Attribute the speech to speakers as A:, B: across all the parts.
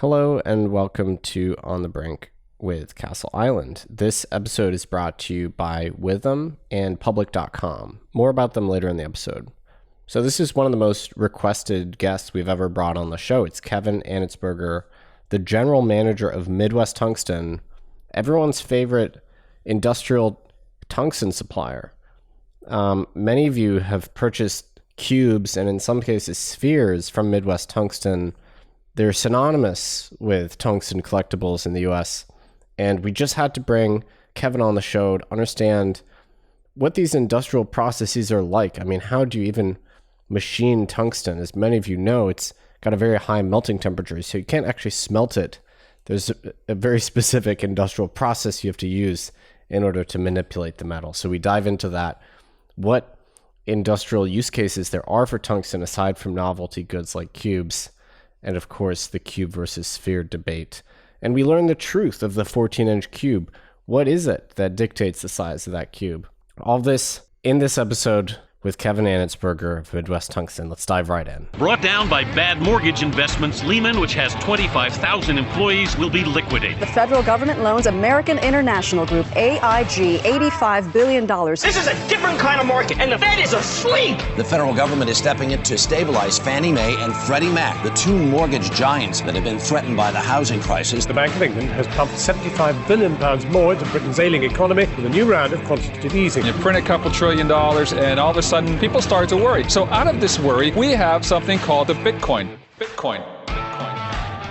A: Hello and welcome to On the Brink with Castle Island. This episode is brought to you by Witham and Public.com. More about them later in the episode. So this is one of the most requested guests we've ever brought on the show. It's Kevin Anetsberger, the general manager of Midwest Tungsten, everyone's favorite industrial tungsten supplier. Many of you have purchased cubes and in some cases spheres from Midwest Tungsten. They're synonymous with tungsten collectibles in the US. And we just had to bring Kevin on the show to understand what these industrial processes are like. I mean, how do you even machine tungsten? As many of you know, it's got a very high melting temperature, so you can't actually smelt it. There's a very specific industrial process you have to use in order to manipulate the metal. So we dive into that. What industrial use cases there are for tungsten aside from novelty goods like cubes, and of course the cube versus sphere debate. And we learn the truth of the 14-inch cube. What is it that dictates the size of that cube? All this in this episode with Kevin Anetsberger of Midwest Tungsten. Let's dive right in.
B: Brought down by bad mortgage investments, Lehman, which has 25,000 employees, will be liquidated.
C: The federal government loans American International Group, AIG, $85 billion.
D: This is a different kind of market, and the Fed is asleep.
E: The federal government is stepping in to stabilize Fannie Mae and Freddie Mac, the two mortgage giants that have been threatened by the housing crisis.
F: The Bank of England has pumped £75 billion more into Britain's ailing economy with a new round of quantitative easing.
G: You print a couple $1 trillion, and all of a sudden people start to worry. So out of this worry, we have something called the Bitcoin.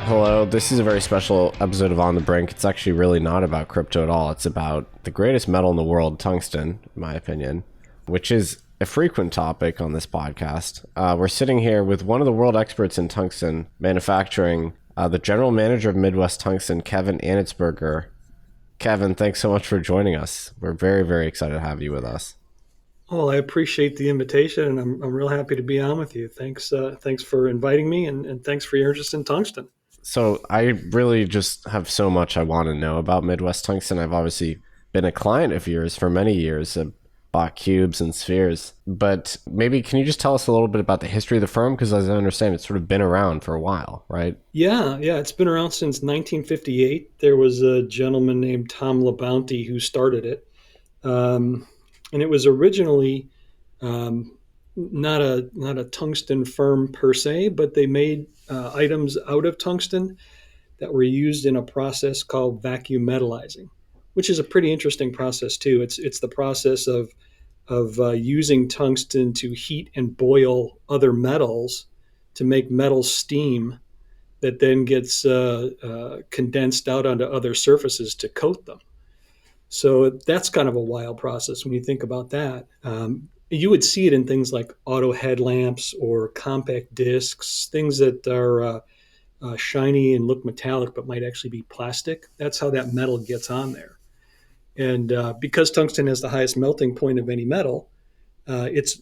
A: Hello, this is a very special episode of On the Brink. It's actually really not about crypto at all. It's about the greatest metal in the world, tungsten, in my opinion, which is a frequent topic on this podcast. We're sitting here with one of the world experts in tungsten manufacturing, the general manager of Midwest Tungsten, Kevin Anetsberger. Kevin, thanks so much for joining us. We're very, very excited to have you with us.
H: Well, I appreciate the invitation, and I'm real happy to be on with you. Thanks for inviting me, and thanks for your interest in tungsten.
A: So I really just have so much I want to know about Midwest Tungsten. I've obviously been a client of yours for many years. I've bought cubes and spheres. But maybe can you just tell us a little bit about the history of the firm? Because as I understand, it's sort of been around for a while, right?
H: Yeah, it's been around since 1958. There was a gentleman named Tom LaBounty who started it. And it was originally not a tungsten firm per se, but they made items out of tungsten that were used in a process called vacuum metallizing, which is a pretty interesting process too. It's the process of using tungsten to heat and boil other metals to make metal steam that then gets condensed out onto other surfaces to coat them. So that's kind of a wild process when you think about that. You would see it in things like auto headlamps or compact discs, things that are shiny and look metallic but might actually be plastic. That's how that metal gets on there. And because tungsten has the highest melting point of any metal, it's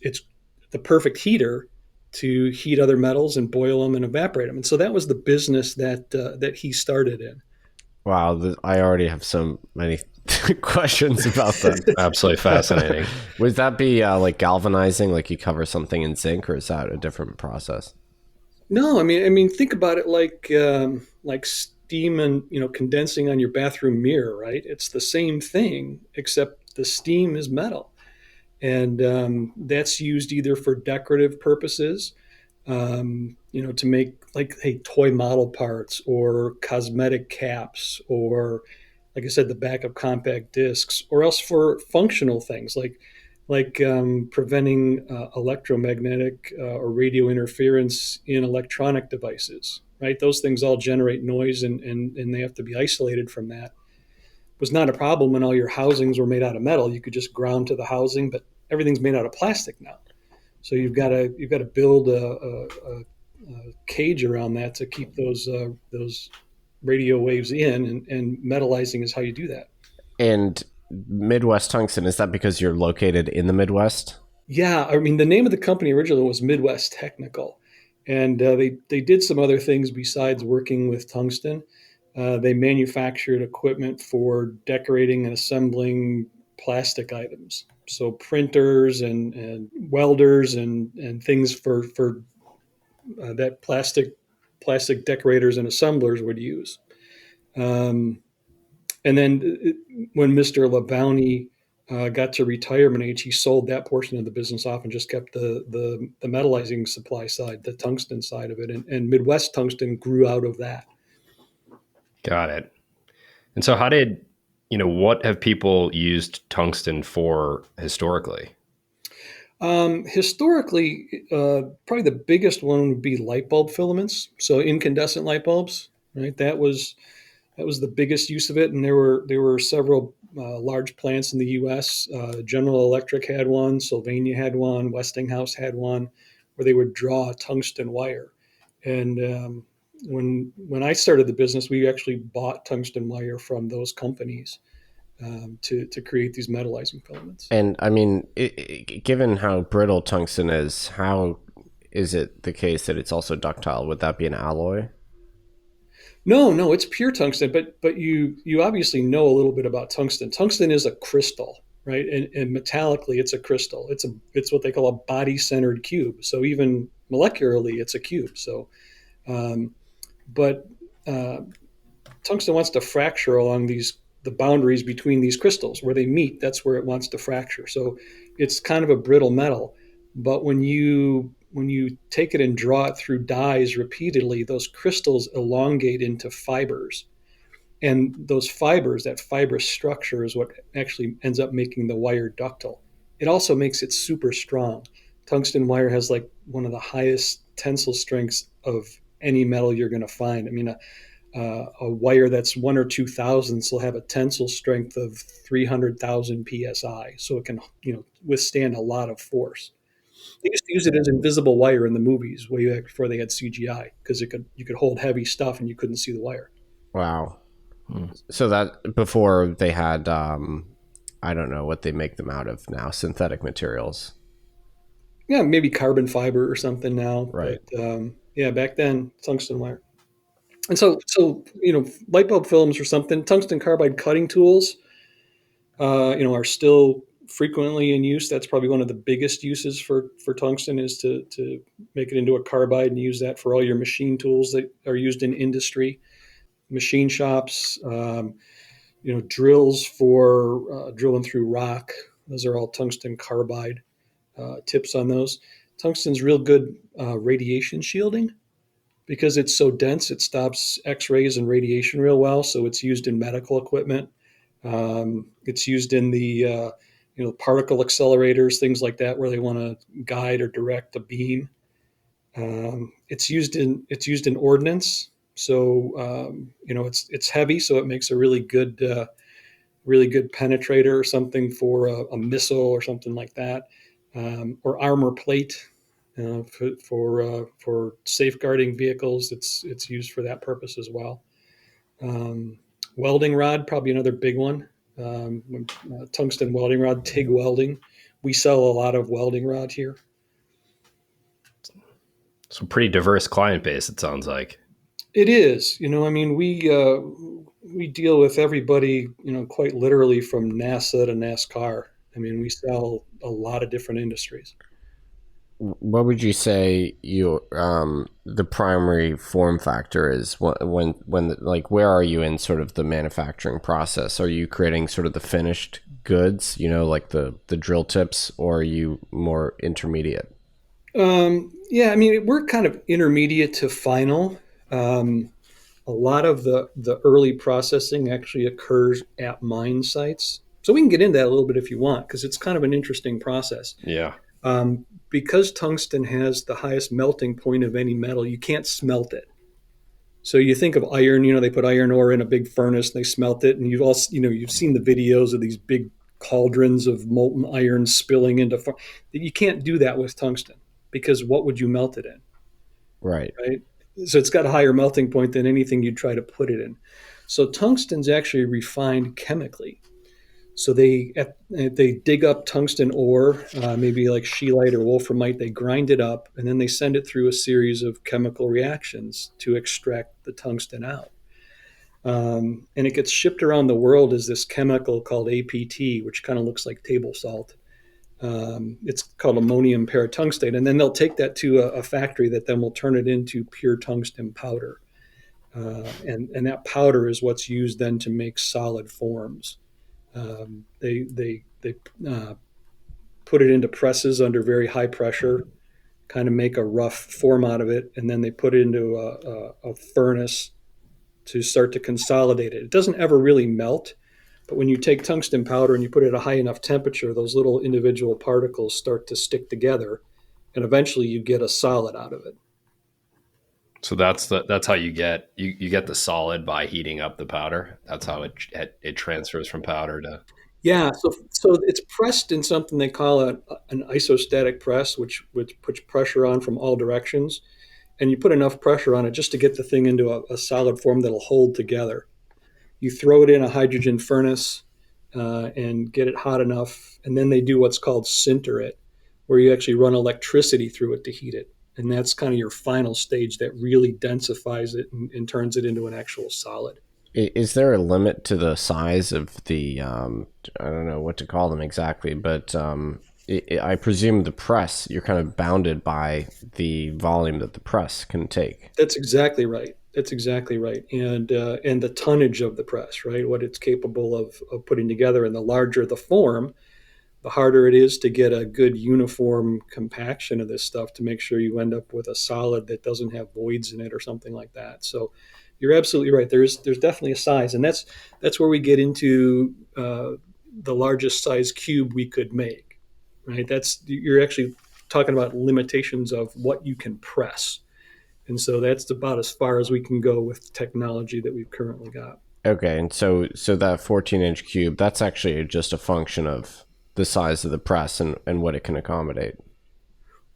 H: the perfect heater to heat other metals and boil them and evaporate them. And so that was the business that he started in.
A: Wow, I already have so many questions about that.
I: Absolutely fascinating.
A: Would that be like galvanizing, like you cover something in zinc, or is that a different process?
H: No, I mean, think about it like steam and condensing on your bathroom mirror, right? It's the same thing, except the steam is metal, and that's used either for decorative purposes, to make toy model parts or cosmetic caps, or like I said, the back of compact discs, or else for functional things like preventing electromagnetic or radio interference in electronic devices, right? Those things all generate noise and they have to be isolated from that. It was not a problem when all your housings were made out of metal. You could just ground to the housing, but everything's made out of plastic now. So you've got to build a cage around that to keep those radio waves in, and metallizing is how you do that.
A: And Midwest Tungsten, is that because you're located in the Midwest?
H: Yeah, I mean, the name of the company originally was Midwest Technical, and they did some other things besides working with tungsten. They manufactured equipment for decorating and assembling plastic items, so printers and welders and things for that plastic decorators and assemblers would use. And then when Mr. LaBounty got to retirement age, he sold that portion of the business off and just kept the metallizing supply side, the tungsten side of it. And Midwest Tungsten grew out of that.
I: Got it. And so what have people used tungsten for historically?
H: Historically, probably the biggest one would be light bulb filaments. So incandescent light bulbs, right? That was the biggest use of it. And there were several large plants in the U.S. General Electric had one, Sylvania had one, Westinghouse had one, where they would draw tungsten wire. And when I started the business, we actually bought tungsten wire from those companies to create these metallizing filaments.
A: And I mean, given how brittle tungsten is, how is it the case that it's also ductile? Would that be an alloy?
H: No, it's pure tungsten. But you obviously know a little bit about tungsten. Tungsten is a crystal, right? And metallically, it's a crystal. It's what they call a body-centered cube. So even molecularly, it's a cube. So, but tungsten wants to fracture along the boundaries between these crystals where they meet. That's where it wants to fracture. So it's kind of a brittle metal. But when you take it and draw it through dies repeatedly, those crystals elongate into fibers. And those fibers, that fibrous structure, is what actually ends up making the wire ductile. It also makes it super strong. Tungsten wire has like one of the highest tensile strengths of any metal you're going to find. I mean, a wire that's 1 or 2 thousandths will have a tensile strength of 300,000 psi, so it can withstand a lot of force. They used to use it as invisible wire in the movies way back before they had CGI, because you could hold heavy stuff and you couldn't see the wire.
A: Wow. So that before they had I don't know what they make them out of now, synthetic materials.
H: Yeah, maybe carbon fiber or something now.
A: Right.
H: But back then, tungsten wire. And so light bulb films or something. Tungsten carbide cutting tools, are still frequently in use. That's probably one of the biggest uses for tungsten, is to make it into a carbide and use that for all your machine tools that are used in industry, machine shops, drills for drilling through rock. Those are all tungsten carbide tips on those. Tungsten's real good radiation shielding. Because it's so dense, it stops X-rays and radiation real well. So it's used in medical equipment. It's used in the particle accelerators, things like that, where they want to guide or direct a beam. It's used in ordnance. So it's heavy, so it makes a really good penetrator or something for a missile or something like that, or armor plate. For safeguarding vehicles, it's used for that purpose as well. Welding rod, probably another big one. Tungsten welding rod, TIG welding. We sell a lot of welding rod here.
I: So pretty diverse client base, it sounds like.
H: It is. We deal with everybody, quite literally, from NASA to NASCAR. I mean, we sell a lot of different industries.
A: What would you say the primary form factor is when where are you in sort of the manufacturing process? Are you creating sort of the finished goods, like the drill tips, or are you more intermediate?
H: We're kind of intermediate to final. A lot of the early processing actually occurs at mine sites. So we can get into that a little bit if you want, because it's kind of an interesting process.
I: Yeah.
H: Because tungsten has the highest melting point of any metal, you can't smelt it. So you think of iron, they put iron ore in a big furnace and they smelt it. And you've seen the videos of these big cauldrons of molten iron spilling into you can't do that with tungsten, because what would you melt it in?
A: Right.
H: So it's got a higher melting point than anything you'd try to put it in. So tungsten's actually refined chemically. So they dig up tungsten ore, maybe like scheelite or wolframite. They grind it up, and then they send it through a series of chemical reactions to extract the tungsten out. And it gets shipped around the world as this chemical called APT, which kind of looks like table salt. It's called ammonium paratungstate, and then they'll take that to a factory that then will turn it into pure tungsten powder. And that powder is what's used then to make solid forms. They put it into presses under very high pressure, kind of make a rough form out of it, and then they put it into a furnace to start to consolidate it. It doesn't ever really melt, but when you take tungsten powder and you put it at a high enough temperature, those little individual particles start to stick together, and eventually you get a solid out of it.
I: So that's how you get the solid by heating up the powder. That's how it transfers from powder to.
H: Yeah, so it's pressed in something they call an isostatic press, which puts pressure on from all directions, and you put enough pressure on it just to get the thing into a solid form that'll hold together. You throw it in a hydrogen furnace and get it hot enough, and then they do what's called sinter it, where you actually run electricity through it to heat it, and that's kind of your final stage that really densifies it and turns it into an actual solid.
A: Is there a limit to the size of the, I don't know what to call them exactly, but I presume the press, you're kind of bounded by the volume that the press can take.
H: That's exactly right. And the tonnage of the press, right? What it's capable of putting together. And the larger the form, the harder it is to get a good uniform compaction of this stuff to make sure you end up with a solid that doesn't have voids in it or something like that. So you're absolutely right. There's definitely a size, and that's where we get into the largest size cube we could make, right? You're actually talking about limitations of what you can press, and so that's about as far as we can go with technology that we've currently got.
A: Okay, and so that 14-inch cube, that's actually just a function of the size of the press and what it can accommodate.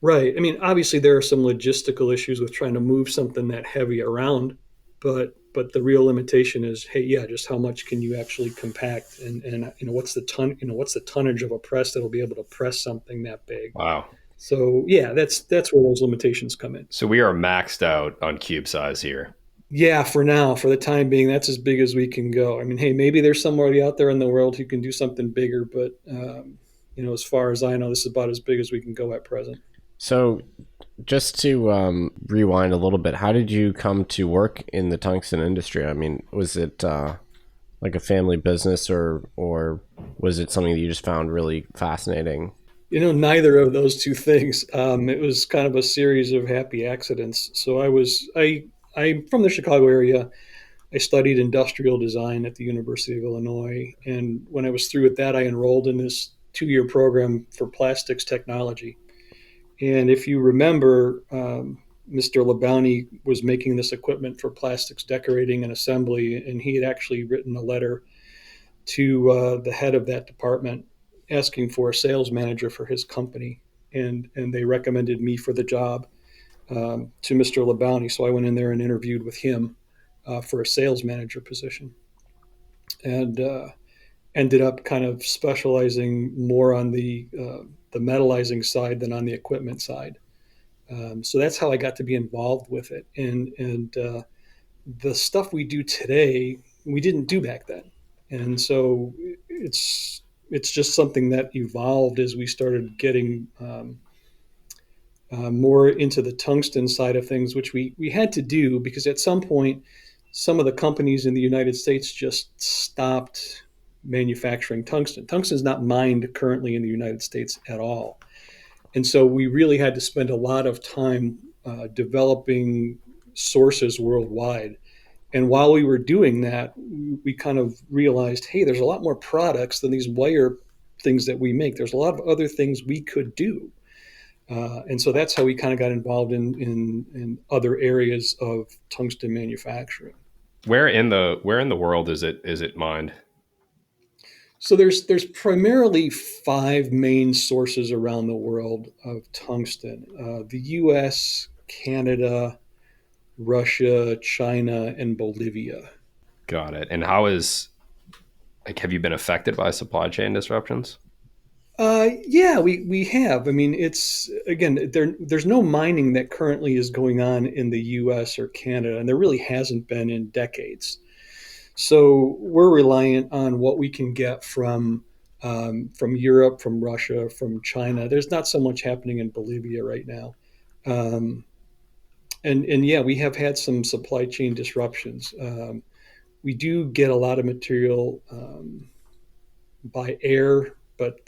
H: Right. I mean, obviously there are some logistical issues with trying to move something that heavy around. But the real limitation is, hey, yeah, just how much can you actually compact, and what's the tonnage of a press that'll be able to press something that big?
I: Wow.
H: So yeah, that's where those limitations come in.
I: So we are maxed out on cube size here.
H: Yeah, for now, for the time being, that's as big as we can go. I mean, hey, maybe there's somebody out there in the world who can do something bigger, but as far as I know, this is about as big as we can go at present.
A: So just to rewind a little bit, how did you come to work in the tungsten industry? I mean, was it like a family business or was it something that you just found really fascinating?
H: Neither of those two things. It was kind of a series of happy accidents. So I'm from the Chicago area. I studied industrial design at the University of Illinois. And when I was through with that, I enrolled in this 2-year program for plastics technology. And if you remember, Mr. Labounty was making this equipment for plastics decorating and assembly, and he had actually written a letter to the head of that department asking for a sales manager for his company. And they recommended me for the job to Mr. Labounty. So I went in there and interviewed with him for a sales manager position, and ended up kind of specializing more on the metallizing side than on the equipment side. So that's how I got to be involved with it. And the stuff we do today, we didn't do back then. And so it's just something that evolved as we started getting more into the tungsten side of things, which we had to do because at some point, some of the companies in the United States just stopped manufacturing tungsten. Tungsten is not mined currently in the United States at all. And so we really had to spend a lot of time developing sources worldwide. And while we were doing that, we kind of realized, hey, there's a lot more products than these wire things that we make. There's a lot of other things we could do. And so that's how we kind of got involved in other areas of tungsten manufacturing.
I: Where in the world is it mined?
H: So there's primarily 5 main sources around the world of tungsten: the U.S., Canada, Russia, China, and Bolivia.
I: Got it. And have you been affected by supply chain disruptions?
H: Yeah, we have. I mean, it's again, there's no mining that currently is going on in the U.S. or Canada, and there really hasn't been in decades. So we're reliant on what we can get from from Europe, from Russia, from China. There's not so much happening in Bolivia right now. And yeah, we have had some supply chain disruptions. We do get a lot of material by air, but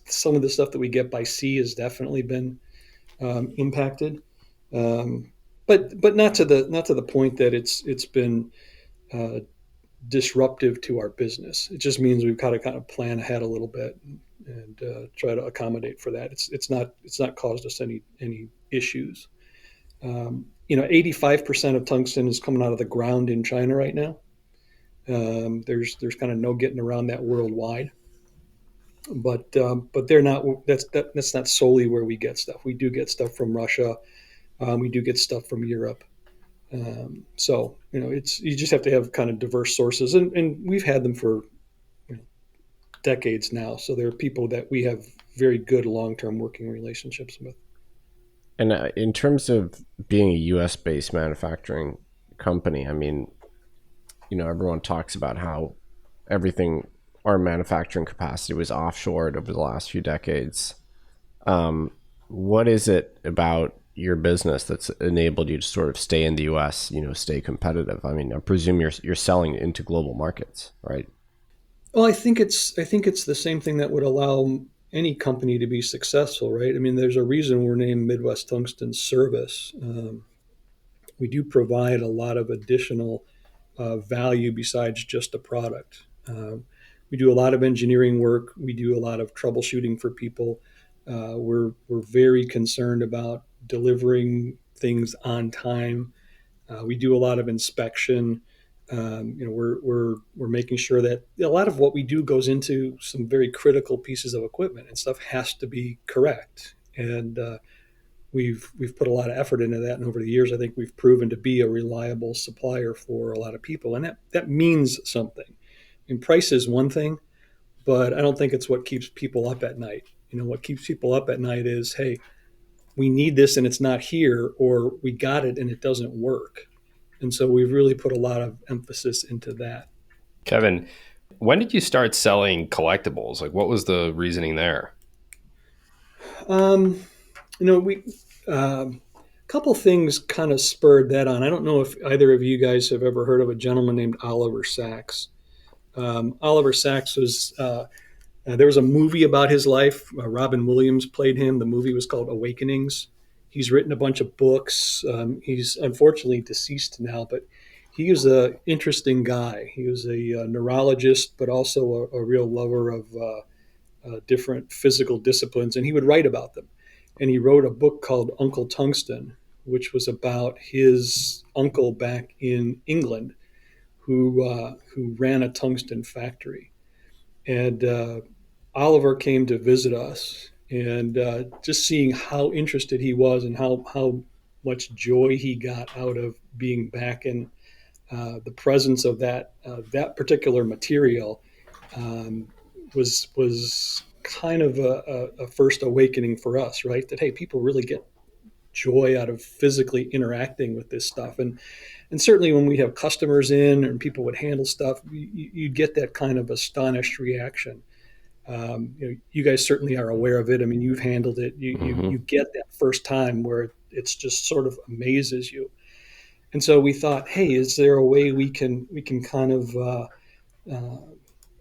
H: some of the stuff that we get by sea has definitely been impacted. But not to the point that it's been disruptive to our business. It just means we've got to kind of plan ahead a little bit and try to accommodate for that. It's not caused us any issues. 85% of tungsten is coming out of the ground in China right now. There's kind of no getting around that worldwide. But they're not. That's not solely where we get stuff. We do get stuff from Russia. We do get stuff from Europe. So you just have to have kind of diverse sources, and we've had them for decades now. So there are people that we have very good long-term working relationships with.
A: And in terms of being a U.S. based manufacturing company, I mean, everyone talks about how everything, our manufacturing capacity was offshored over the last few decades. What is it about your business that's enabled you to sort of stay in the U.S., stay competitive? I mean, I presume you're selling into global markets, right?
H: Well, I think it's the same thing that would allow any company to be successful, right? I mean, there's a reason we're named Midwest Tungsten Service. We do provide a lot of additional value besides just a product. We do a lot of engineering work. We do a lot of troubleshooting for people. We're very concerned about delivering things on time. We do a lot of inspection. We're making sure that a lot of what we do goes into some very critical pieces of equipment, and stuff has to be correct. And we've put a lot of effort into that, and over the years, I think we've proven to be a reliable supplier for a lot of people, and that means something. And price is one thing, but I don't think it's what keeps people up at night. What keeps people up at night is, hey, we need this and it's not here, or we got it and it doesn't work. And so we've really put a lot of emphasis into that.
I: Kevin, when did you start selling collectibles? Like, what was the reasoning there?
H: We couple things kind of spurred that on. I don't know if either of you guys have ever heard of a gentleman named Oliver Sacks. Oliver Sacks was there was a movie about his life. Robin Williams played him. The movie was called Awakenings. He's written a bunch of books. He's unfortunately deceased now, but he was an interesting guy. He was a neurologist, but also a real lover of different physical disciplines, and he would write about them. And he wrote a book called Uncle Tungsten, which was about his uncle back in England who ran a tungsten factory. And Oliver came to visit us, and just seeing how interested he was and how much joy he got out of being back in the presence of that particular material was kind of a first awakening for us, right? That, hey, people really get joy out of physically interacting with this stuff. And certainly when we have customers in and people would handle stuff, you get that kind of astonished reaction. You guys certainly are aware of it. I mean, you've handled it. You get that first time where it's just sort of amazes you. And so we thought, hey, is there a way we can kind of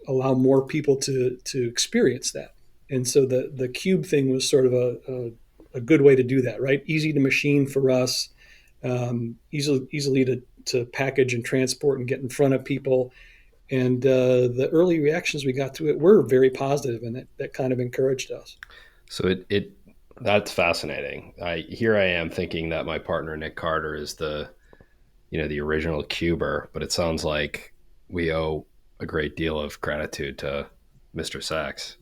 H: allow more people to experience that? And so the cube thing was sort of a good way to do that, right? Easy to machine for us, easily to package and transport and get in front of people. And the early reactions we got to it were very positive, and that kind of encouraged us.
I: So that's fascinating. Here I am thinking that my partner Nick Carter is the original cuber, but it sounds like we owe a great deal of gratitude to Mr. Sacks.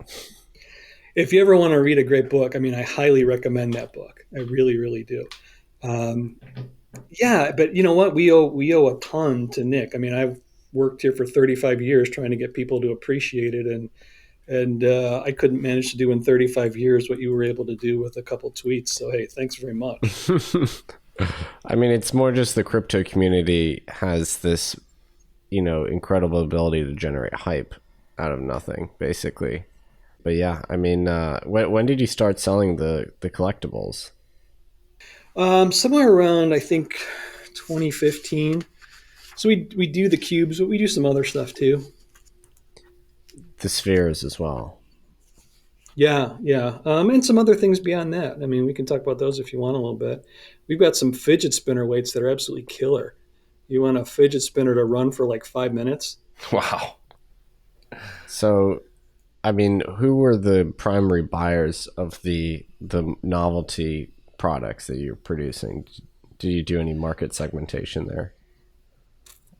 H: If you ever want to read a great book, I mean, I highly recommend that book. I really, really do. Yeah, but you know what? We owe a ton to Nick. I mean, I've worked here for 35 years trying to get people to appreciate it, and I couldn't manage to do in 35 years what you were able to do with a couple tweets. So hey, thanks very much.
A: I mean, it's more just the crypto community has this, incredible ability to generate hype out of nothing, basically. But yeah, I mean, when did you start selling the collectibles?
H: Somewhere around, I think, 2015. So we do the cubes, but we do some other stuff too.
A: The spheres as well.
H: Yeah, yeah. And some other things beyond that. I mean, we can talk about those if you want a little bit. We've got some fidget spinner weights that are absolutely killer. You want a fidget spinner to run for like 5 minutes?
I: Wow.
A: So, I mean, who were the primary buyers of the novelty products that you're producing? Do you do any market segmentation there?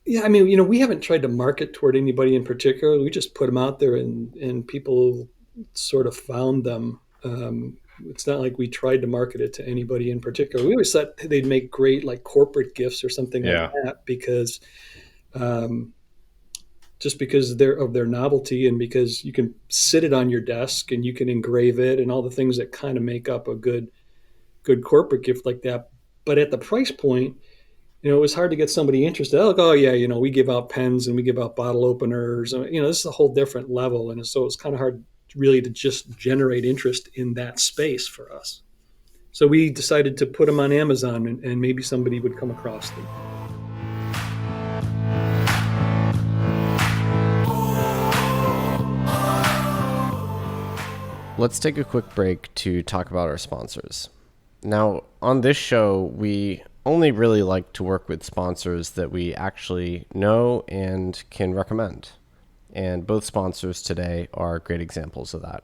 H: Yeah, I mean, we haven't tried to market toward anybody in particular. We just put them out there, and people sort of found them. It's not like we tried to market it to anybody in particular. We always thought they'd make great like corporate gifts or something like that because just because they're of their novelty and because you can sit it on your desk and you can engrave it and all the things that kind of make up a good corporate gift like that. But at the price point, it was hard to get somebody interested. Like, oh yeah, we give out pens and we give out bottle openers. This is a whole different level, and so it's kind of hard really to just generate interest in that space for us. So we decided to put them on Amazon, and maybe somebody would come across them.
A: Let's take a quick break to talk about our sponsors. Now, on this show, we only really like to work with sponsors that we actually know and can recommend. And both sponsors today are great examples of that.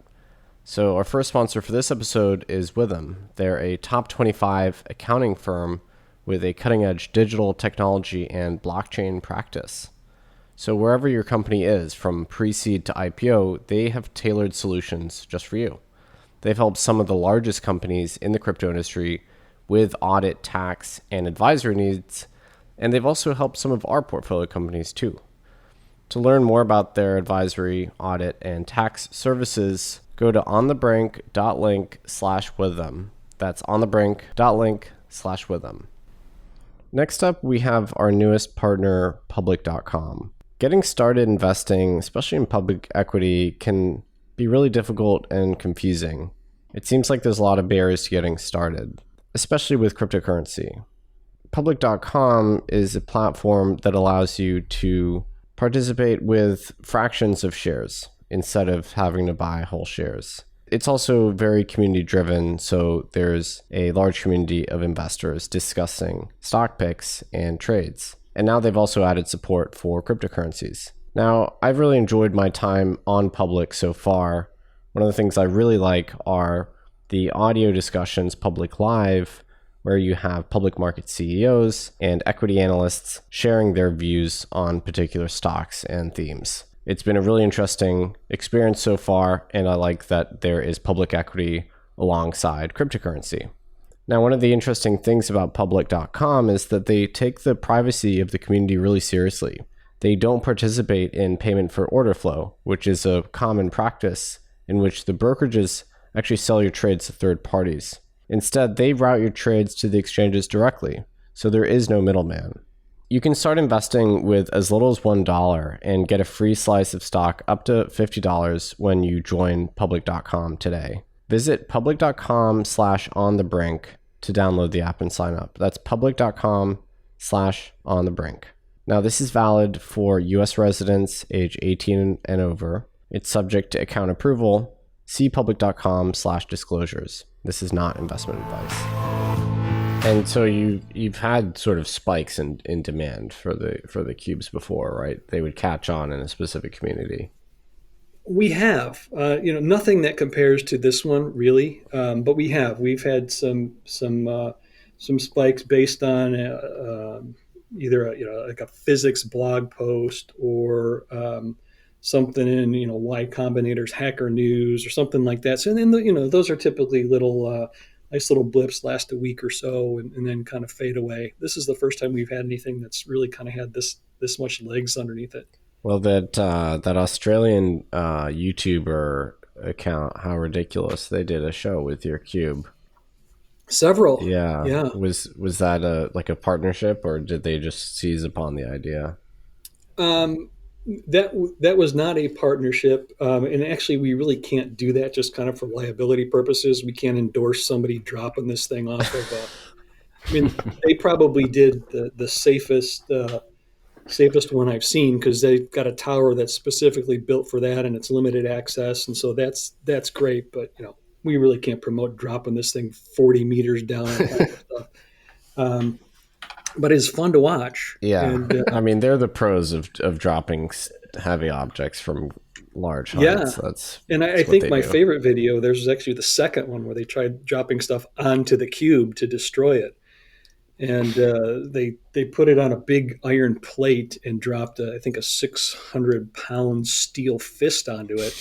A: So our first sponsor for this episode is Witham. They're a top 25 accounting firm with a cutting-edge digital technology and blockchain practice. So wherever your company is, from pre-seed to IPO, they have tailored solutions just for you. They've helped some of the largest companies in the crypto industry with audit, tax, and advisory needs, and they've also helped some of our portfolio companies too. To learn more about their advisory, audit, and tax services, go to onthebrink.link/witham. That's onthebrink.link/witham. Next up, we have our newest partner, public.com. Getting started investing, especially in public equity, can be really difficult and confusing. It seems like there's a lot of barriers to getting started, especially with cryptocurrency. Public.com is a platform that allows you to participate with fractions of shares instead of having to buy whole shares. It's also very community driven, so there's a large community of investors discussing stock picks and trades. And now they've also added support for cryptocurrencies. Now, I've really enjoyed my time on Public so far. One of the things I really like are the audio discussions, Public Live, where you have public market CEOs and equity analysts sharing their views on particular stocks and themes. It's been a really interesting experience so far, and I like that there is public equity alongside cryptocurrency. Now, one of the interesting things about public.com is that they take the privacy of the community really seriously. They don't participate in payment for order flow, which is a common practice in which the brokerages actually sell your trades to third parties. Instead, they route your trades to the exchanges directly, so there is no middleman. You can start investing with as little as $1 and get a free slice of stock up to $50 when you join public.com today. Visit public.com/onthebrink to download the app and sign up. That's public.com/onthebrink. Now, this is valid for U.S. residents age 18 and over. It's subject to account approval. See public.com/disclosures. This is not investment advice. And so you've had sort of spikes in demand for the cubes before, right? They would catch on in a specific community.
H: We have, nothing that compares to this one really, but we've had some spikes based on either like a physics blog post or something in Y Combinator's Hacker News or something like that. So then those are typically little nice little blips, last a week or so, and then kind of fade away. This is the first time we've had anything that's really kind of had this much legs underneath it.
A: Well, that Australian YouTuber account, How Ridiculous, they did a show with your cube.
H: Several.
A: Yeah. Was that like a partnership, or did they just seize upon the idea?
H: That was not a partnership, and actually, we really can't do that. Just kind of for liability purposes, we can't endorse somebody dropping this thing off of. I mean, they probably did the safest one I've seen because they've got a tower that's specifically built for that, and it's limited access, and so that's great. But we really can't promote dropping this thing 40 meters down. And stuff. But it's fun to watch.
A: Yeah.
H: And,
A: I mean, they're the pros of dropping heavy objects from large heights.
H: Yeah.
A: That's
H: I think my favorite video, there's actually the second one where they tried dropping stuff onto the cube to destroy it. And they put it on a big iron plate and dropped, I think, a 600-pound steel fist onto it.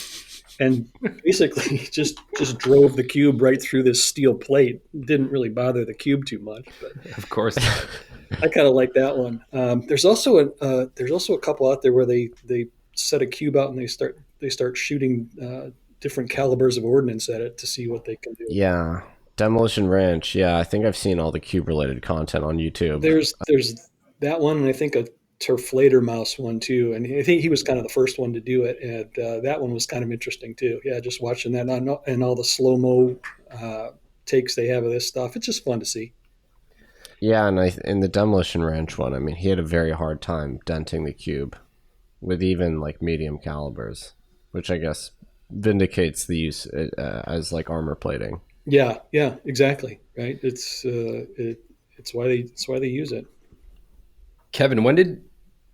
H: And basically just drove the cube right through this steel plate. Didn't really bother the cube too much, but
I: Of course.
H: I kind of like that one. There's also a couple out there where they set a cube out and they start shooting different calibers of ordnance at it to see what they can do.
A: Yeah, Demolition Ranch. Yeah, I think I've seen all the cube related content on YouTube.
H: There's that one, and I think a Turflader mouse one too, and I think he was kind of the first one to do it, and that one was kind of interesting too. Yeah, just watching that and all the slow-mo takes they have of this stuff. It's just fun to see.
A: Yeah, and in the Demolition Ranch one, I mean, he had a very hard time denting the cube with even like medium calibers, which I guess vindicates the use as like armor plating.
H: Yeah, exactly. Right. It's why they use it.
I: Kevin, when did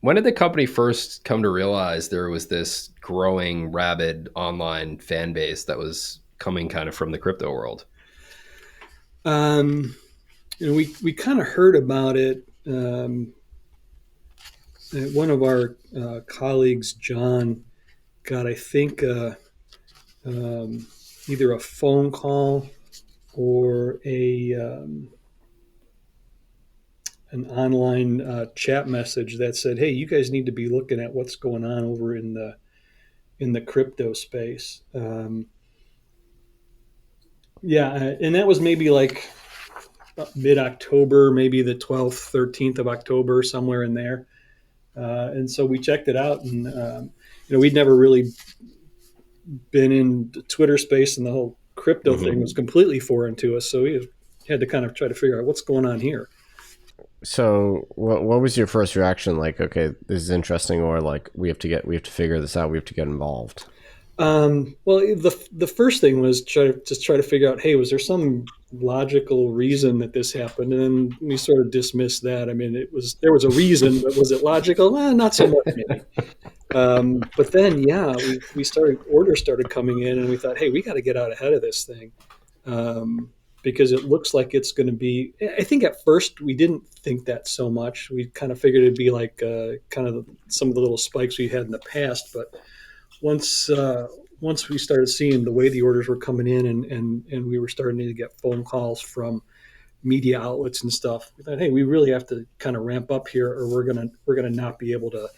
I: the company first come to realize there was this growing, rabid online fan base that was coming kind of from the crypto world?
H: We kind of heard about it. One of our colleagues, John, got, I think, either a phone call or an online chat message that said, "Hey, you guys need to be looking at what's going on over in the crypto space." And that was maybe like mid-October, maybe the 12th, 13th of October, somewhere in there. And so we checked it out, and we'd never really been in the Twitter space, and the whole crypto thing was completely foreign to us. So we had to kind of try to figure out what's going on here.
A: So what was your first reaction? Like, okay, this is interesting, or like we have to figure this out. We have to get involved.
H: Well, the first thing was try to figure out, hey, was there some logical reason that this happened? And then we sort of dismissed that. I mean, there was a reason, but was it logical? Not so much maybe. But then, orders started coming in, and we thought, hey, we got to get out ahead of this thing. Because it looks like it's going to be, I think at first we didn't think that so much. We kind of figured it'd be like kind of some of the little spikes we had in the past. But once we started seeing the way the orders were coming in and we were starting to get phone calls from media outlets and stuff, we thought, hey, we really have to kind of ramp up here, or we're gonna not be able to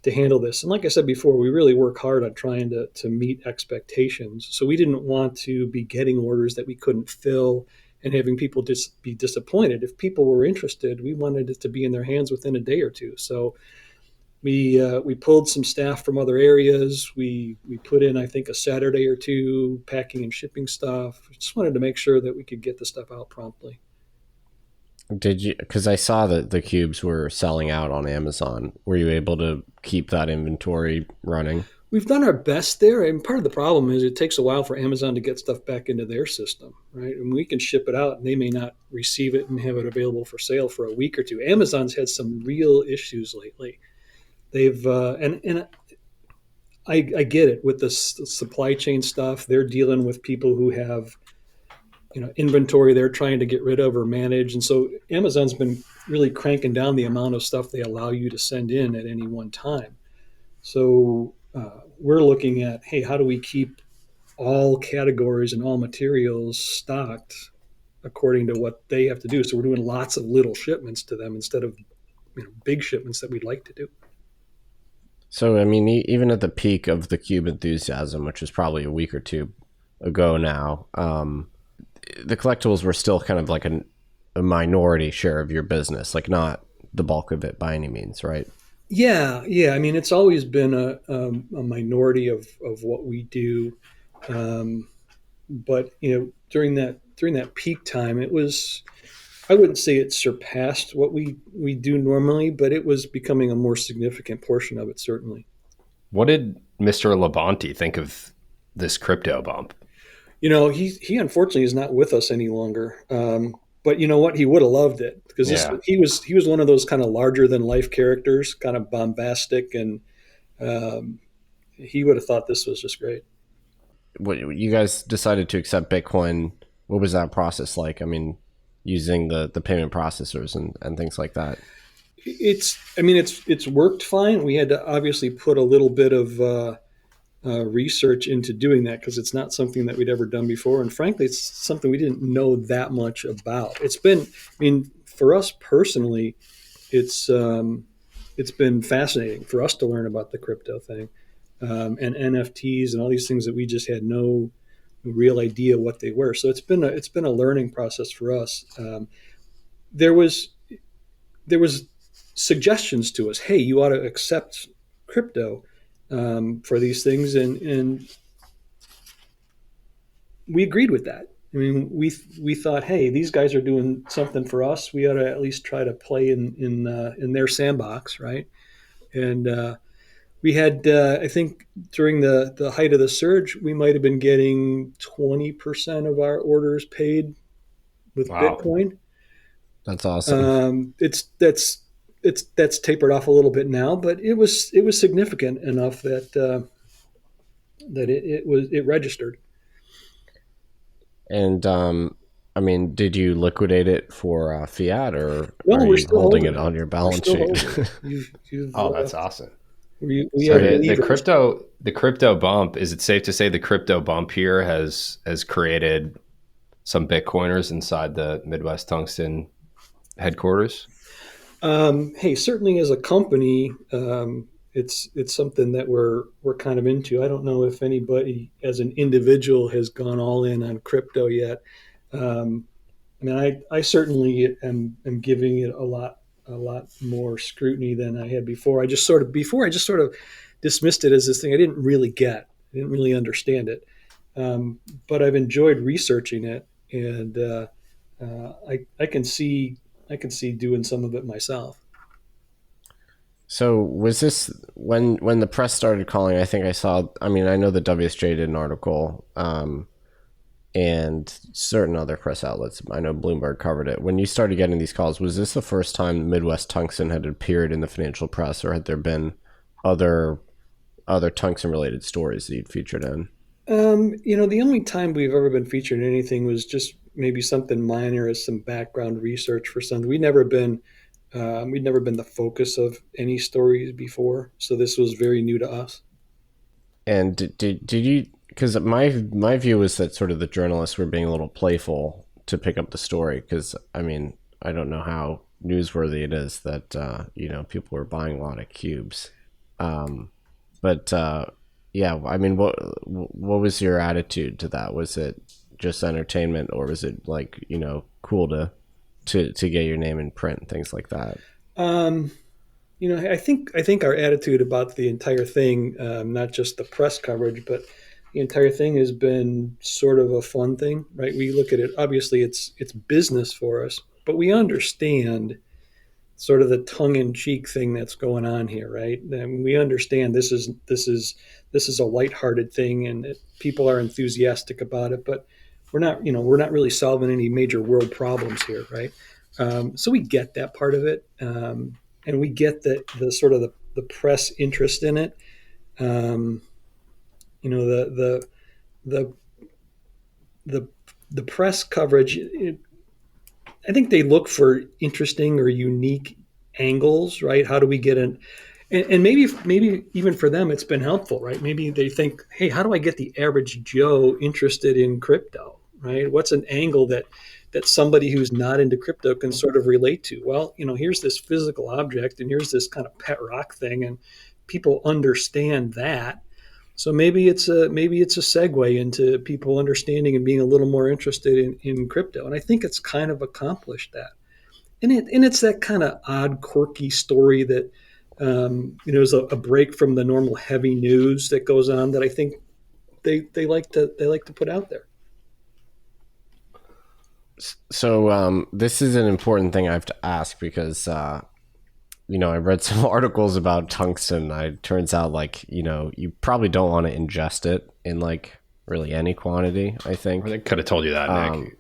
H: handle this. And like I said before, we really work hard on trying to meet expectations. So we didn't want to be getting orders that we couldn't fill and having people be disappointed. If people were interested, we wanted it to be in their hands within a day or two. So we pulled some staff from other areas. We put in, I think, a Saturday or two packing and shipping stuff. We just wanted to make sure that we could get the stuff out promptly.
A: Did you? Because I saw that the cubes were selling out on Amazon. Were you able to keep that inventory running?
H: We've done our best there, and part of the problem is it takes a while for Amazon to get stuff back into their system, right? And we can ship it out, and they may not receive it and have it available for sale for a week or two. Amazon's had some real issues lately. They've and I get it with the supply chain stuff. They're dealing with people who have inventory they're trying to get rid of or manage. And so Amazon's been really cranking down the amount of stuff they allow you to send in at any one time. So we're looking at, hey, how do we keep all categories and all materials stocked according to what they have to do? So we're doing lots of little shipments to them instead of big shipments that we'd like to do.
A: So, I mean, even at the peak of the cube enthusiasm, which was probably a week or two ago now, the collectibles were still kind of like a minority share of your business, like not the bulk of it by any means, right?
H: Yeah. I mean, it's always been a minority of what we do, but during that peak time, it was. I wouldn't say it surpassed what we do normally, but it was becoming a more significant portion of it, certainly.
I: What did Mr. Labonte think of this crypto bump?
H: He unfortunately is not with us any longer. But you know what? He would have loved it because
I: Yeah.
H: he was one of those kind of larger than life characters, kind of bombastic, and um, he would have thought this was just great.
A: What you guys decided to accept Bitcoin? What was that process like? I mean, using the payment processors and things like that.
H: It's worked fine. We had to obviously put a little bit of research into doing that because it's not something that we'd ever done before, and frankly, it's something we didn't know that much about. For us personally, it's it's been fascinating for us to learn about the crypto thing, and NFTs and all these things that we just had no real idea what they were. So it's been a learning process for us. There was there was suggestions to us. Hey, you ought to accept crypto for these things, and we agreed with that. I mean, we thought, hey, these guys are doing something for us. We ought to at least try to play in their sandbox, right? And we had, I think, during the height of the surge, we might have been getting 20% of our orders paid with
I: Wow.
H: Bitcoin.
A: That's awesome.
H: That's tapered off a little bit now, but it was significant enough that it registered.
A: And I mean, did you liquidate it for fiat, or
H: No,
A: are
H: we're
A: you
H: still
A: holding
H: holding
A: it on your
H: We're
A: balance
H: still
A: sheet?
H: holding it.
I: Oh, that's awesome.
H: We
I: So
H: have
I: the
H: levers.
I: crypto bump, is it safe to say the crypto bump here has created some Bitcoiners inside the Midwest Tungsten headquarters?
H: Hey, certainly as a company, it's something that we're kind of into. I don't know if anybody as an individual has gone all in on crypto yet. Um, I mean, I certainly am giving it a lot more scrutiny than I had before. I just sort of dismissed it as this thing I didn't really get. I didn't really understand it, but I've enjoyed researching it, and I can see doing some of it myself.
A: So was this when the press started calling? I think I saw. I mean, I know the WSJ did an article, and certain other press outlets. I know Bloomberg covered it. When you started getting these calls, was this the first time Midwest Tungsten had appeared in the financial press, or had there been other tungsten related stories that you'd featured in?
H: The only time we've ever been featured in anything was just maybe something minor as some background research for something. We'd never been the focus of any stories before, so this was very new to us.
A: And did you? Because my view was that sort of the journalists were being a little playful to pick up the story. Because I mean, I don't know how newsworthy it is that people were buying a lot of cubes. But yeah, I mean, what was your attitude to that? Was it just entertainment, or was it like cool to get your name in print and things like that?
H: Um, I think our attitude about the entire thing, not just the press coverage, but the entire thing has been sort of a fun thing, right? We look at it. Obviously, it's business for us, but we understand sort of the tongue-in-cheek thing that's going on here, right? And we understand this is a lighthearted thing, and that people are enthusiastic about it, but we're not really solving any major world problems here, right? So we get that part of it, and we get the sort of the press interest in it. Um, the the the the press coverage. I think they look for interesting or unique angles, right? How do we get in? And maybe even for them, it's been helpful, right? Maybe they think, hey, how do I get the average Joe interested in crypto, right? What's an angle that somebody who's not into crypto can sort of relate to? Well, here's this physical object, and here's this kind of pet rock thing, and people understand that. So maybe it's a segue into people understanding and being a little more interested in crypto. And I think it's kind of accomplished that. And it's that kind of odd, quirky story that There's a break from the normal heavy news that goes on that I think they like to put out there.
A: So this is an important thing I have to ask because I read some articles about tungsten. It turns out you probably don't want to ingest it in really any quantity, I think.
I: I could have told you that, Nick.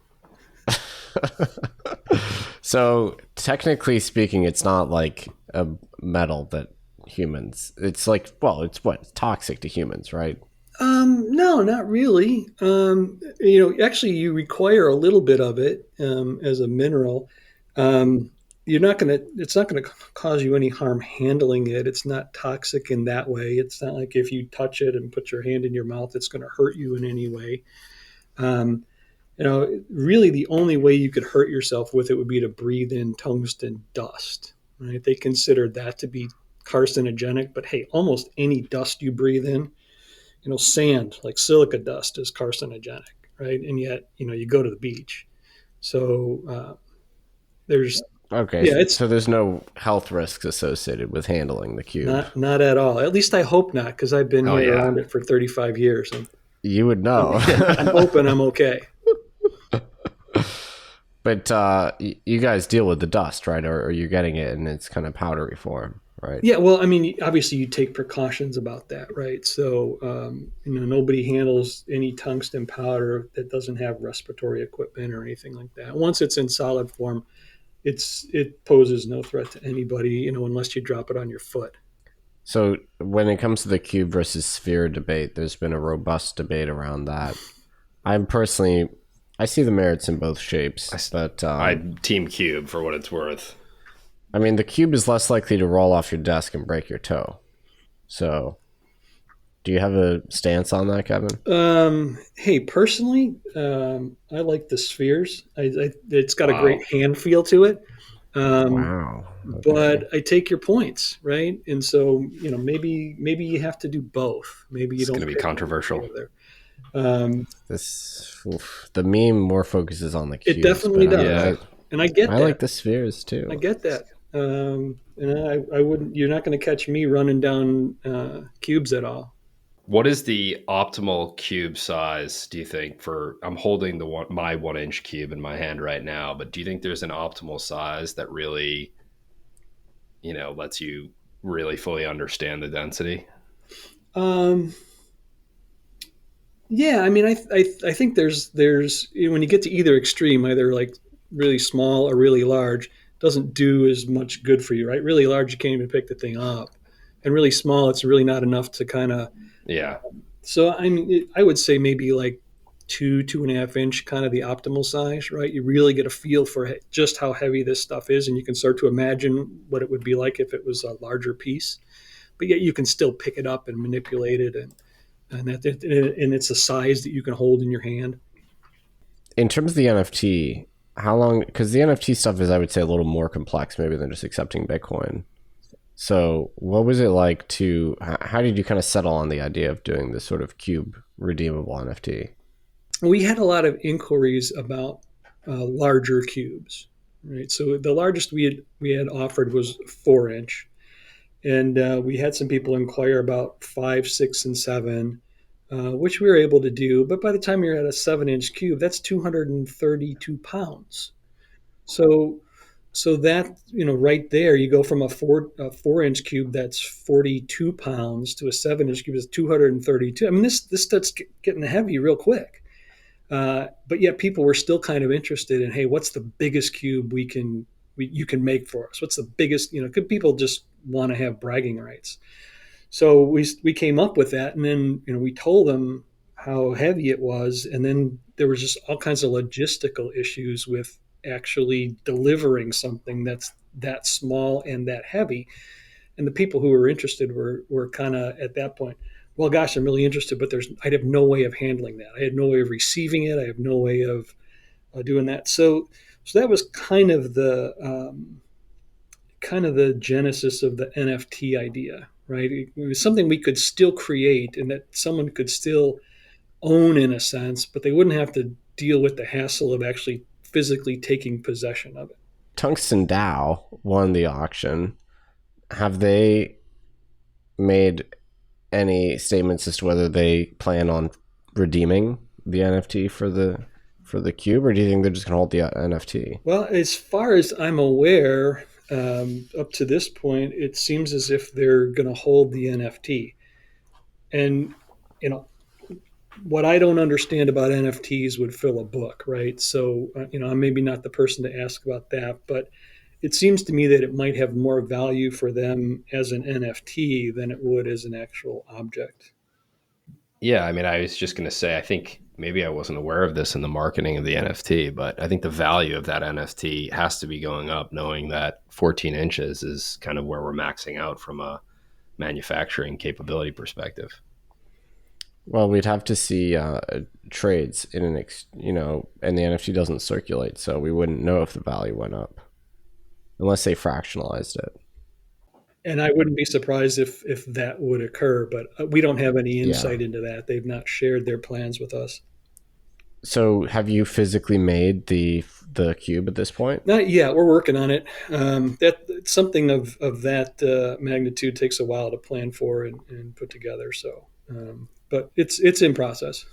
A: So technically speaking, it's not like a metal that humans, it's it's toxic to humans, right?
H: No, not really. Actually you require a little bit of it as a mineral. It's not going to cause you any harm handling it. It's not toxic in that way. It's not like if you touch it and put your hand in your mouth, it's going to hurt you in any way. Really the only way you could hurt yourself with it would be to breathe in tungsten dust, right? They consider that to be carcinogenic, but hey, almost any dust you breathe in, sand, like silica dust, is carcinogenic, right? And yet, you go to the beach. So there's...
A: Okay, yeah, so there's no health risks associated with handling the cube?
H: Not at all. At least I hope not, because I've been around it for 35 years. And
A: you would know.
H: I'm hoping I'm okay.
A: But you guys deal with the dust, right? Or you're getting it in its kind of powdery form, right?
H: Yeah, well, I mean, obviously you take precautions about that, right? So, nobody handles any tungsten powder that doesn't have respiratory equipment or anything like that. Once it's in solid form, it poses no threat to anybody, unless you drop it on your foot.
A: So when it comes to the cube versus sphere debate, there's been a robust debate around that. I see the merits in both shapes, but
I: I team cube for what it's worth.
A: I mean, the cube is less likely to roll off your desk and break your toe. So, do you have a stance on that, Kevin?
H: Hey, personally, I like the spheres. It's got a great hand feel to it.
A: Wow. Okay.
H: But I take your points, right? And so, maybe you have to do both. Maybe
I: it's going to be controversial.
A: The meme more focuses on the cubes.
H: It definitely does. And I get that.
A: I like the spheres too.
H: I get that. And I wouldn't. You're not going to catch me running down cubes at all.
I: What is the optimal cube size, do you think? I'm holding my 1-inch cube in my hand right now, but do you think there's an optimal size that really, lets you really fully understand the density?
H: Yeah, I mean, I think there's when you get to either extreme, either like really small or really large, doesn't do as much good for you, right? Really large, you can't even pick the thing up, and really small, it's really not enough to kind of.
I: Yeah.
H: So I mean, I would say maybe like 2.5 inch, kind of the optimal size, right? You really get a feel for just how heavy this stuff is, and you can start to imagine what it would be like if it was a larger piece. But yet you can still pick it up and manipulate it, and it's a size that you can hold in your hand.
A: In terms of the NFT, how long? Because the NFT stuff is, I would say, a little more complex maybe than just accepting Bitcoin. So what was it like how did you kind of settle on the idea of doing this sort of cube redeemable NFT?
H: We had a lot of inquiries about larger cubes, right? So the largest we had offered was 4-inch. And we had some people inquire about 5, 6, and 7, which we were able to do. But by the time you're at a 7-inch cube, that's 232 pounds. So that, right there, you go from a 4-inch cube that's 42 pounds to a 7-inch cube that's 232. I mean, this starts getting heavy real quick. But yet people were still kind of interested in, hey, what's the biggest cube you can make for us? What's the biggest, could people just want to have bragging rights? So we came up with that, and then, we told them how heavy it was. And then there was just all kinds of logistical issues with actually delivering something that's that small and that heavy. And the people who were interested were kind of at that point, well, gosh, I'm really interested, but I have no way of handling that. I had no way of receiving it. I have no way of doing that. So that was kind of the genesis of the NFT idea, right? It was something we could still create and that someone could still own in a sense, but they wouldn't have to deal with the hassle of actually physically taking possession of it.
A: Tungsten DAO won the auction. have they made any statements as to whether they plan on redeeming the NFT for the cube, or do you think they're just going to hold the NFT?
H: Well, as far as I'm aware, up to this point, it seems as if they're going to hold the NFT. And, you know, what I don't understand about NFTs would fill a book, right? So, I'm maybe not the person to ask about that, but it seems to me that it might have more value for them as an NFT than it would as an actual object.
I: Yeah, I mean, I was just going to say, I think maybe I wasn't aware of this in the marketing of the NFT, but I think the value of that NFT has to be going up, knowing that 14 inches is kind of where we're maxing out from a manufacturing capability perspective.
A: Well, we'd have to see trades in and the NFT doesn't circulate, so we wouldn't know if the value went up unless they fractionalized it.
H: And I wouldn't be surprised if that would occur, but we don't have any insight into that. They've not shared their plans with us.
A: So have you physically made the cube at this point?
H: Not yet. We're working on it. Something of that magnitude takes a while to plan for and put together. So, but it's in process.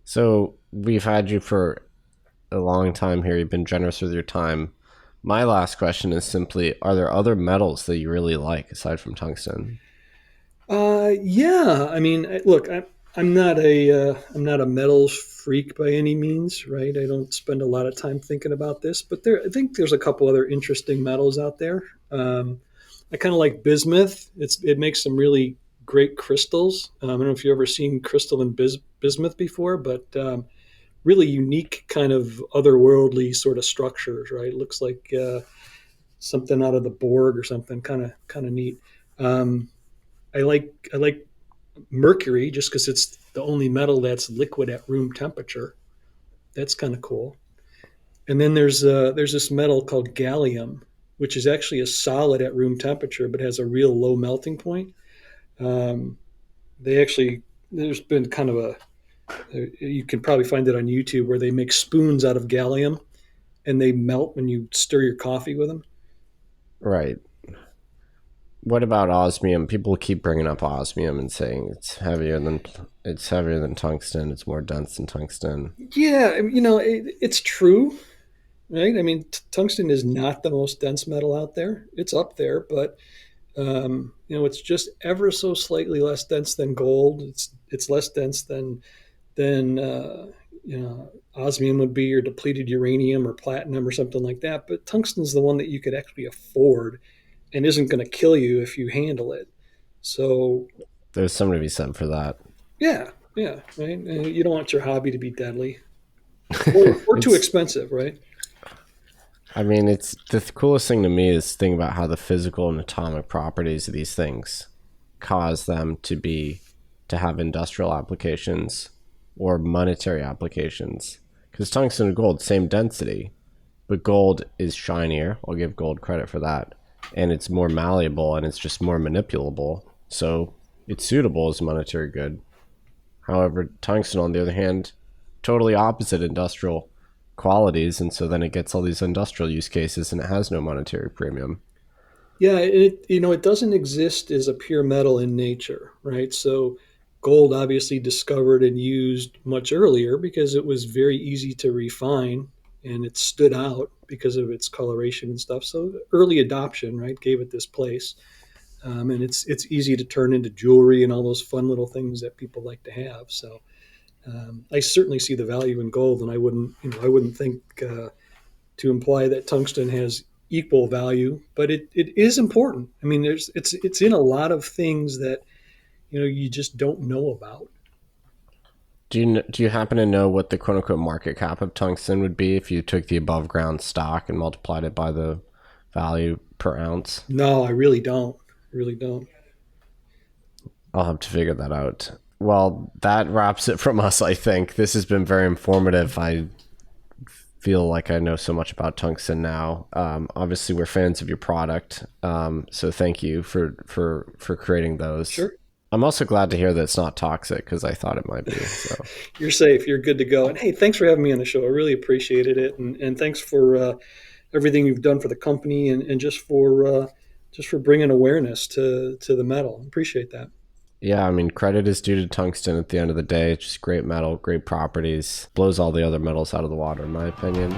A: So we've had you for a long time here. You've been generous with your time. My last question is simply, are there other metals that you really like aside from tungsten?
H: Yeah. I mean, look, I'm not a metals freak by any means, right? I don't spend a lot of time thinking about this, but I think there's a couple other interesting metals out there. I kind of like bismuth. It makes some really great crystals. I don't know if you've ever seen crystalline bismuth before, but really unique kind of otherworldly sort of structures, right? It looks like something out of the Borg or something, kind of neat. I like mercury just because it's the only metal that's liquid at room temperature. That's kind of cool. And then there's this metal called gallium, which is actually a solid at room temperature, but has a real low melting point. There's been kind of you can probably find it on YouTube where they make spoons out of gallium and they melt when you stir your coffee with them.
A: Right. What about osmium? People keep bringing up osmium and saying it's heavier than tungsten. It's more dense than tungsten.
H: Yeah, it's true, right? I mean, tungsten is not the most dense metal out there. It's up there, but it's just ever so slightly less dense than gold. It's less dense than osmium would be, or depleted uranium or platinum or something like that. But tungsten's the one that you could actually afford and isn't going to kill you if you handle it. So
A: there's something to be said for that.
H: Yeah, right. You don't want your hobby to be deadly or too expensive, right?
A: I mean, it's the coolest thing to me is think about how the physical and atomic properties of these things cause them to have industrial applications or monetary applications. Because tungsten and gold, same density, but gold is shinier. I'll give gold credit for that. And it's more malleable and it's just more manipulable. So it's suitable as a monetary good. However, tungsten, on the other hand, totally opposite industrial qualities. And so then it gets all these industrial use cases and it has no monetary premium.
H: Yeah, it doesn't exist as a pure metal in nature, right? So gold obviously discovered and used much earlier because it was very easy to refine and it stood out because of its coloration and stuff. So early adoption, right, gave it this place. And it's easy to turn into jewelry and all those fun little things that people like to have. So I certainly see the value in gold, and I wouldn't think to imply that tungsten has equal value, but it is important. I mean, it's in a lot of things that you just don't know about.
A: Do you happen to know what the quote-unquote market cap of tungsten would be if you took the above ground stock and multiplied it by the value per ounce?
H: No, I really don't.
A: I'll have to figure that out. Well, that wraps it from us, I think. This has been very informative. I feel like I know so much about tungsten now. Obviously, we're fans of your product, so thank you for creating those.
H: Sure.
A: I'm also glad to hear that it's not toxic because I thought it might be. So.
H: You're safe. You're good to go. And hey, thanks for having me on the show. I really appreciated it. And thanks for everything you've done for the company and just for for bringing awareness to the metal. Appreciate that.
A: Yeah, I mean, credit is due to tungsten at the end of the day. It's just great metal, great properties. Blows all the other metals out of the water, in my opinion.